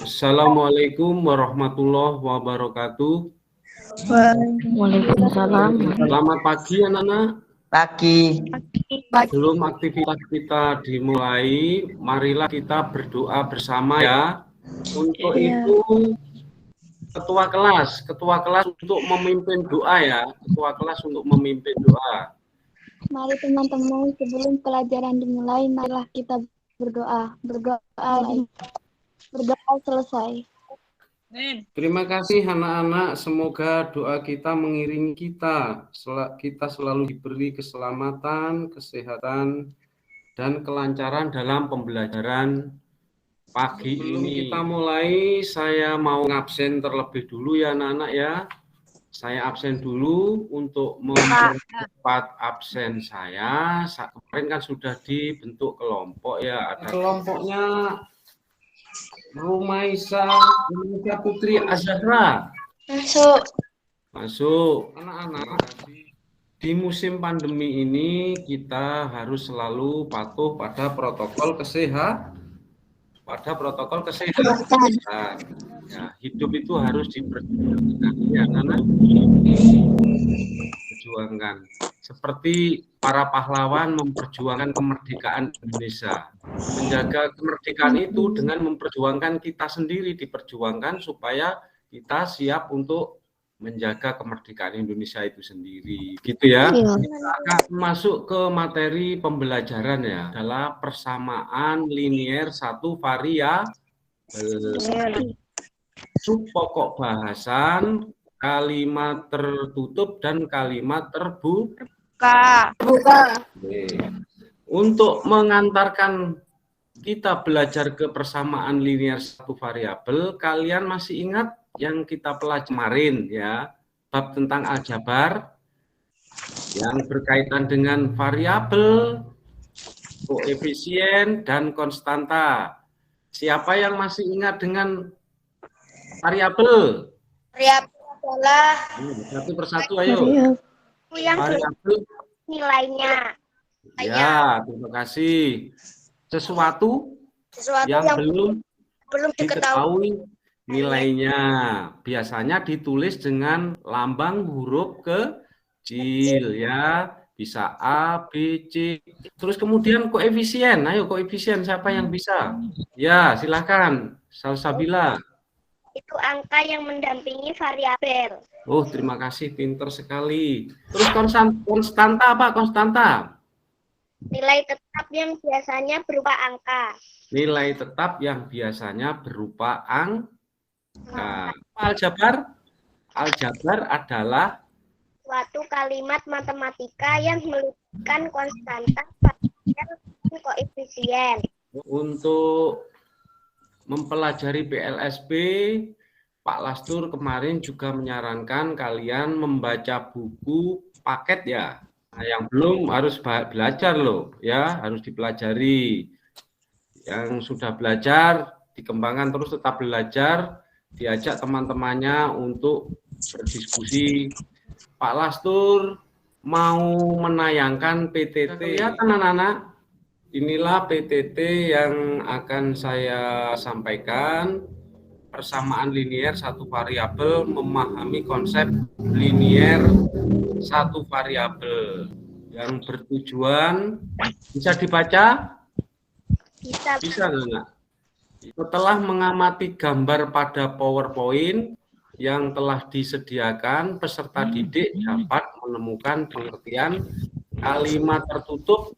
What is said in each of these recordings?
Assalamualaikum warahmatullahi wabarakatuh. Waalaikumsalam. Selamat pagi anak-anak. Pagi. Sebelum aktivitas kita dimulai, marilah kita berdoa bersama ya. Untuk itu ketua kelas untuk memimpin doa ya. Ketua kelas untuk memimpin doa. Mari teman-teman, sebelum pelajaran dimulai, marilah kita berdoa. Berdoa selesai. Terima kasih anak-anak, semoga doa kita mengiringi kita. Kita selalu diberi keselamatan, kesehatan, dan kelancaran dalam pembelajaran pagi ini. Kita mulai, saya mau ngabsen terlebih dulu ya anak-anak ya. Saya absen dulu untuk mempercepat absen saya. Kemarin kan sudah dibentuk kelompok ya. Ada kelompoknya Rumaisa Indonesia Putri Azahra. Masuk. Anak-anak, di musim pandemi ini kita harus selalu patuh pada protokol kesehatan. Ya, hidup itu harus diperjuangkan ya, perjuangkan seperti para pahlawan memperjuangkan kemerdekaan Indonesia. Menjaga kemerdekaan itu dengan memperjuangkan kita sendiri, diperjuangkan supaya kita siap untuk menjaga kemerdekaan Indonesia itu sendiri, gitu ya. Kita akan masuk ke materi pembelajaran ya, adalah persamaan linier satu variabel. Subpokok bahasan, kalimat tertutup dan kalimat terbuka. Untuk mengantarkan kita belajar ke persamaan linier satu variabel, kalian masih ingat yang kita pelajari kemarin ya, bab tentang aljabar yang berkaitan dengan variabel, koefisien, dan konstanta. Siapa yang masih ingat dengan variabel? Variabel adalah satu persatu, ayo. Variabel nilainya. Ya, terima kasih. Sesuatu yang belum diketahui nilainya. Biasanya ditulis dengan lambang huruf kecil ya. Bisa A, B, C. Terus kemudian koefisien. Ayo koefisien, siapa yang bisa? Ya, silakan. Salsabila. Itu angka yang mendampingi variabel. Oh, terima kasih, pinter sekali. Terus konstanta apa? Konstanta? Nilai tetap yang biasanya berupa angka. Nilai tetap yang biasanya berupa angka. Aljabar adalah suatu kalimat matematika yang melibatkan konstanta, variabel, dan koefisien. Untuk mempelajari PLSP, Pak Lastur kemarin juga menyarankan kalian membaca buku paket ya. Nah, yang belum harus belajar loh ya, harus dipelajari. Yang sudah belajar dikembangkan terus, tetap belajar, diajak teman-temannya untuk berdiskusi. Pak Lastur mau menayangkan PTT ya anak-anak. Inilah PTT yang akan saya sampaikan. Persamaan linier satu variabel, memahami konsep linier satu variabel yang bertujuan bisa dibaca? Bisa enggak? Setelah mengamati gambar pada PowerPoint yang telah disediakan, peserta didik dapat menemukan pengertian kalimat tertutup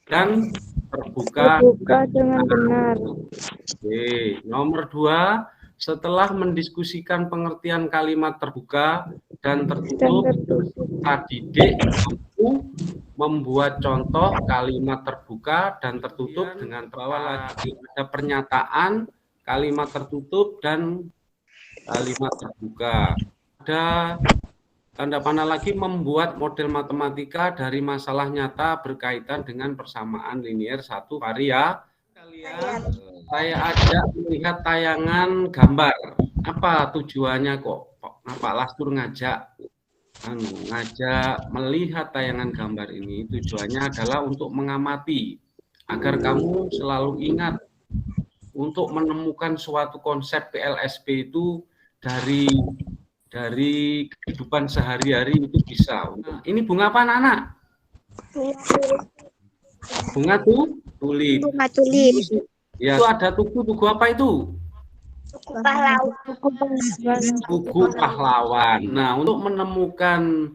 dan terbuka dengan benar. Oke, nomor 2. Setelah mendiskusikan pengertian kalimat terbuka dan tertutup, peserta didik mampu membuat contoh kalimat terbuka dan tertutup dengan bawah lagi ada pernyataan kalimat tertutup dan kalimat terbuka. Ada tanda panah lagi, membuat model matematika dari masalah nyata berkaitan dengan persamaan linier satu variabel. Saya ajak melihat tayangan gambar. Apa tujuannya kok Pak Lastur ngajak melihat tayangan gambar ini? Tujuannya adalah untuk mengamati agar kamu selalu ingat untuk menemukan suatu konsep PLSP itu dari kehidupan sehari-hari itu bisa. Nah, ini bunga apa anak-anak? Bunga tulip. Bunga tulip. Ya, itu ada tugu apa itu? Tugu pahlawan. Tugu pahlawan. Nah, untuk menemukan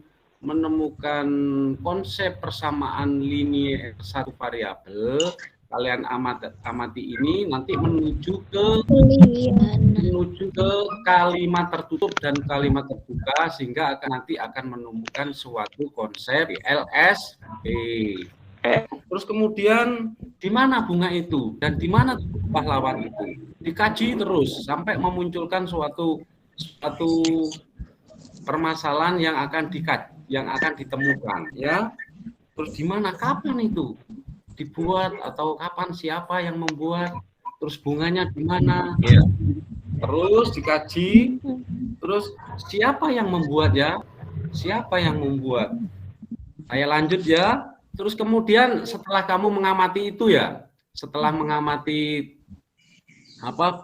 konsep persamaan linear satu variabel, kalian amati ini nanti menuju ke kalimat tertutup dan kalimat terbuka, sehingga nanti akan menemukan suatu konsep LSP. Terus kemudian di mana bunga itu dan di mana pahlawan itu dikaji terus sampai memunculkan suatu permasalahan yang akan ditemukan, ya. Terus di mana, kapan itu dibuat, atau kapan, siapa yang membuat, terus bunganya di mana, ya. Terus dikaji, terus siapa yang membuat, ya, siapa yang membuat. Saya lanjut, ya. Terus kemudian setelah kamu mengamati itu, ya, setelah mengamati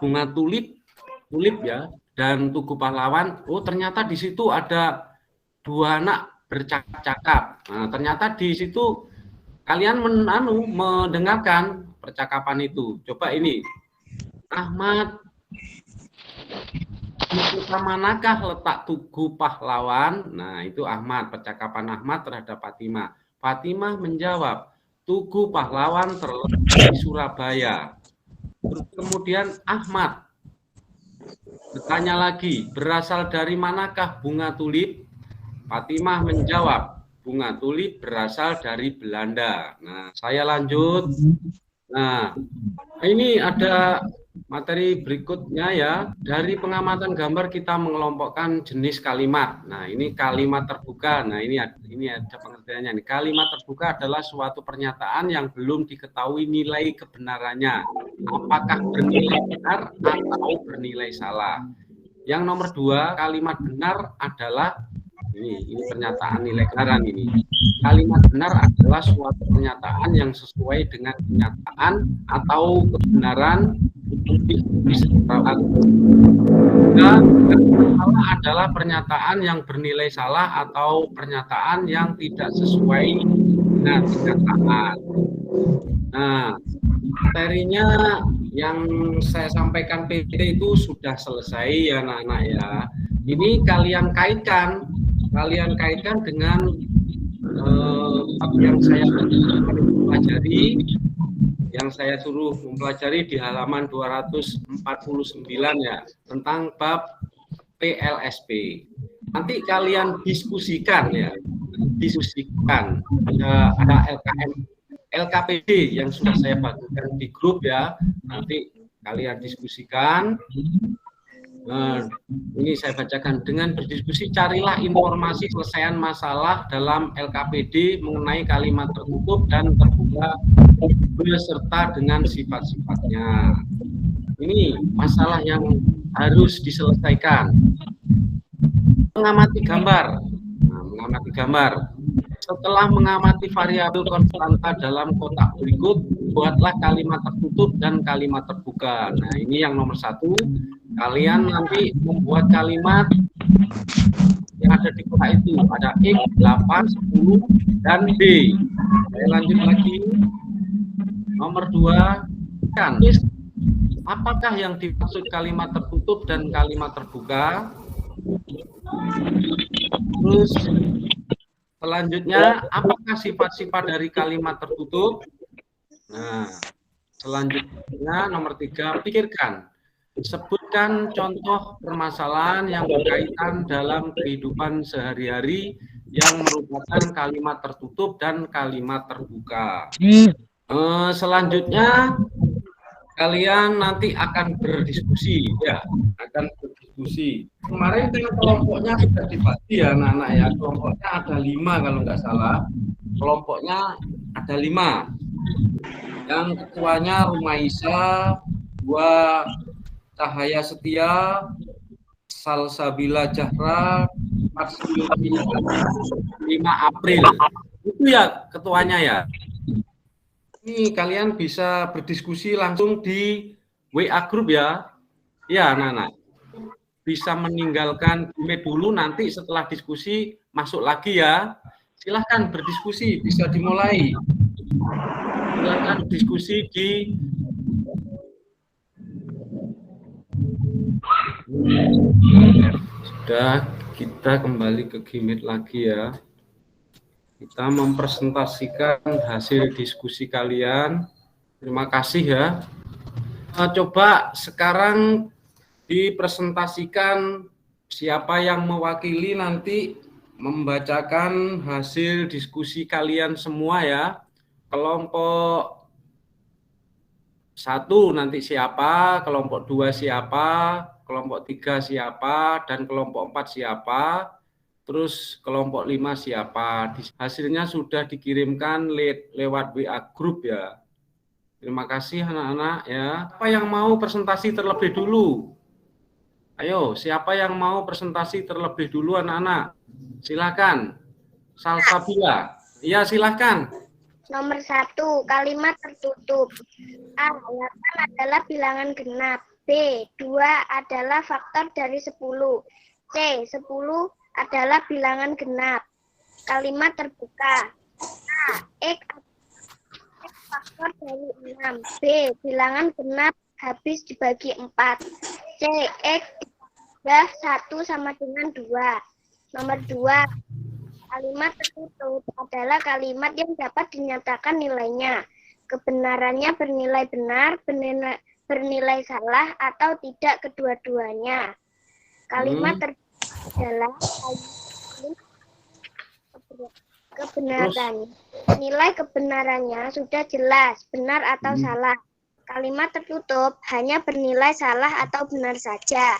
bunga tulip ya dan tugu pahlawan, oh ternyata di situ ada dua anak bercakap-cakap. Nah, ternyata di situ kalian mendengarkan percakapan itu. Coba ini, Ahmad, di kota manakah letak tugu pahlawan? Nah, itu Ahmad, percakapan Ahmad terhadap Fatimah. Fatimah menjawab, tugu pahlawan terletak di Surabaya. Terus kemudian Ahmad bertanya lagi, berasal dari manakah bunga tulip? Fatimah menjawab, bunga tulip berasal dari Belanda. Nah, saya lanjut. Nah, ini ada materi berikutnya, ya. Dari pengamatan gambar kita mengelompokkan jenis kalimat. Nah, ini kalimat terbuka. Nah, ini ada pengertiannya. Kalimat terbuka adalah suatu pernyataan yang belum diketahui nilai kebenarannya. Apakah bernilai benar atau bernilai salah. Yang nomor 2, kalimat benar adalah ini pernyataan nilai kebenaran ini. Kalimat benar adalah suatu pernyataan yang sesuai dengan kenyataan atau kebenaran dan salah adalah pernyataan yang bernilai salah atau pernyataan yang tidak sesuai dengan kenyataan. Nah, materinya yang saya sampaikan PT itu sudah selesai, ya anak-anak, ya. Ini kalian kaitkan dengan yang saya pelajari, yang saya suruh mempelajari di halaman 249, ya, tentang bab PLSP. Nanti kalian diskusikan, ya, ada LKPD yang sudah saya bagikan di grup, ya. Nanti kalian diskusikan. Nah, ini saya bacakan. Dengan berdiskusi, carilah informasi selesaian masalah dalam LKPD mengenai kalimat tertutup dan terbuka beserta dengan sifat-sifatnya. Ini masalah yang harus diselesaikan. Mengamati gambar. Nah, mengamati gambar. Setelah mengamati variabel konstanta dalam kotak berikut, buatlah kalimat tertutup dan kalimat terbuka. Nah, ini yang nomor 1. Kalian nanti membuat kalimat yang ada di kotak itu. Ada X, 8, 10, dan B. Saya lanjut lagi. Nomor 2, kan, apakah yang dimaksud kalimat tertutup dan kalimat terbuka? Terus selanjutnya, apakah sifat-sifat dari kalimat tertutup? Nah, selanjutnya nomor 3, pikirkan. Sebutkan contoh permasalahan yang berkaitan dalam kehidupan sehari-hari yang merupakan kalimat tertutup dan kalimat terbuka. Selanjutnya, kalian nanti akan berdiskusi, ya, akan berdiskusi. Kemarin kan kelompoknya sudah dibagi, ya, anak-anak, ya. Kelompoknya ada 5 kalau nggak salah. Kelompoknya ada 5. Yang ketuanya Rumaisa, 2 Cahaya Setia, Salsabila Jahra, 5 April. Itu ya ketuanya, ya. Ini kalian bisa berdiskusi langsung di WA grup ya. Ya, anak-anak. Bisa meninggalkan Gmeet dulu, nanti setelah diskusi masuk lagi ya. Silahkan berdiskusi, bisa dimulai. Silahkan diskusi di sudah, kita kembali ke Gmeet lagi ya. Kita mempresentasikan hasil diskusi kalian. Terima kasih ya. Coba sekarang dipresentasikan siapa yang mewakili nanti membacakan hasil diskusi kalian semua ya. Kelompok 1 nanti siapa, kelompok 2 siapa, kelompok 3 siapa, dan kelompok 4 siapa, terus kelompok 5 siapa. Hasilnya sudah dikirimkan lewat WA grup ya. Terima kasih anak-anak ya. Siapa yang mau presentasi terlebih dulu? Ayo, siapa yang mau presentasi terlebih dulu anak-anak? Silakan. Salsabila. Iya, silakan. Nomor 1, kalimat tertutup. A, 8 adalah bilangan genap. B, 2 adalah faktor dari 10. C, 10 adalah bilangan genap. Kalimat terbuka. A, X faktor dari 6. B, bilangan genap habis dibagi 4. C, X dah 1 sama dengan 2. Nomor 2, kalimat tertutup adalah kalimat yang dapat dinyatakan nilainya. Kebenarannya bernilai benar, bernilai salah, atau tidak kedua-duanya. Kalimat tertutup adalah kebenaran. Nilai kebenarannya sudah jelas, benar atau salah. Kalimat tertutup hanya bernilai salah atau benar saja.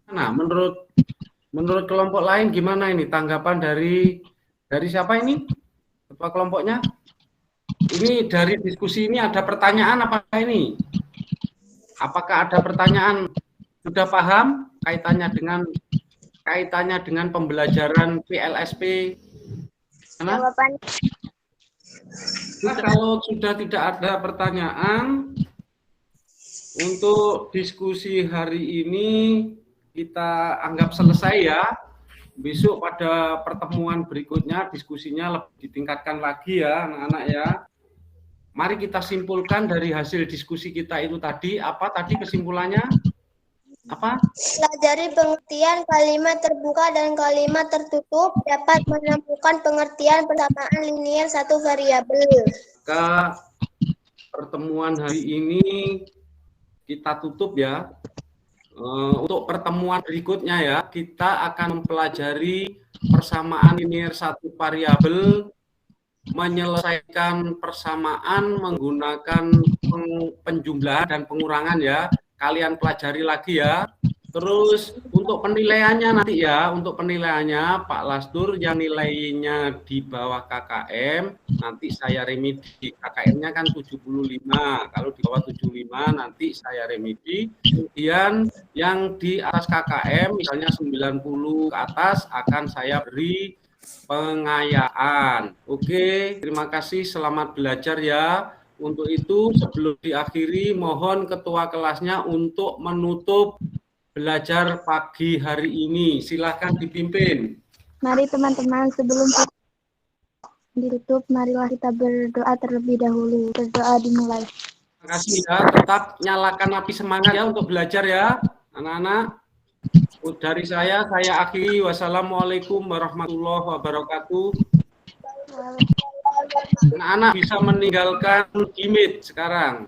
Nah, menurut kelompok lain gimana ini tanggapan dari siapa ini? Ketua kelompoknya? Ini dari diskusi ini ada pertanyaan apa ini? Apakah ada pertanyaan? Sudah paham kaitannya dengan pembelajaran PLSP? Jawabannya. Nah, kalau sudah tidak ada pertanyaan, untuk diskusi hari ini kita anggap selesai ya. Besok pada pertemuan berikutnya diskusinya lebih ditingkatkan lagi ya anak-anak ya. Mari kita simpulkan dari hasil diskusi kita itu tadi. Apa tadi kesimpulannya? Apa? Pelajari pengertian kalimat terbuka dan kalimat tertutup, dapat menemukan pengertian persamaan linier satu variabel. Ke pertemuan hari ini kita tutup ya. Untuk pertemuan berikutnya ya, kita akan mempelajari persamaan linier satu variabel, menyelesaikan persamaan menggunakan penjumlahan dan pengurangan ya. Kalian pelajari lagi ya. Terus untuk penilaiannya nanti ya, untuk penilaiannya Pak Lastur yang nilainya di bawah KKM, nanti saya remedi. KKM-nya kan 75, kalau di bawah 75 nanti saya remedi. Kemudian yang di atas KKM, misalnya 90 ke atas, akan saya beri pengayaan. Oke, terima kasih, selamat belajar ya. Untuk itu sebelum diakhiri, mohon ketua kelasnya untuk menutup belajar pagi hari ini. Silahkan dipimpin. Mari teman-teman, sebelum ditutup, marilah kita berdoa terlebih dahulu. Berdoa dimulai. Terima kasih ya. Tetap nyalakan api semangat ya untuk belajar ya, anak-anak. Dari saya akhiri. Wassalamualaikum warahmatullahi wabarakatuh. Anak-anak bisa meninggalkan Gmeet sekarang.